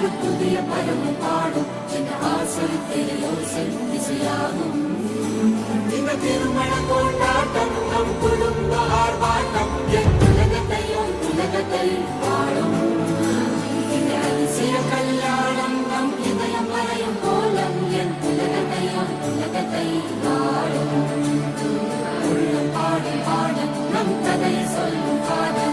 ஒரு புதிய பருவம் பாடும் என்ற ஆசை தெரியோசை இசையாகும். இந்த திருமண கொண்டாட்டம் நம் குடும்ப ஆர்ப்பாட்டம் என் உலகத்தை வாழும். இந்த அதிசய கல்யாணம் நம் இதயம் வரையும் கோலம் என் உலகத்தை வாழும். உள்ள பாடும் பாடம் நம் கதையை சொல்லும் காதல்.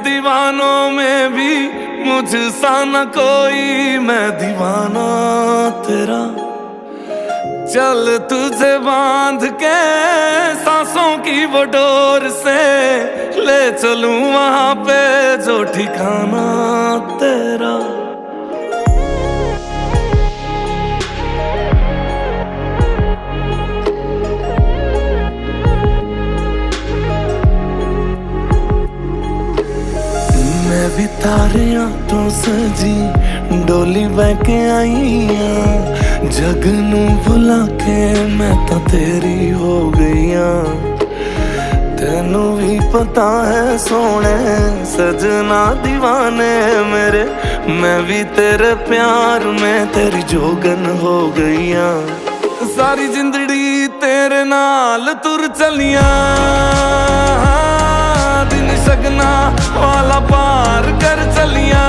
दीवानों में भी मुझसा न कोई, मैं दीवाना तेरा। चल तुझे बांध के सांसों की वो डोर से ले चलूं वहां पे जो ठिकाना तेरा। भी तारियां तो सजी डोली बहके आईया, जग नू भुला के मैं तो तेरी हो गईया। तेनू भी पता है सोने सजना दीवाने मेरे, मैं भी तेरे प्यार में तेरी जोगन हो गईया। सारी जिंदड़ी तेरे नाल तुर चलिया, दिन सगना वाला पार कर चलिया।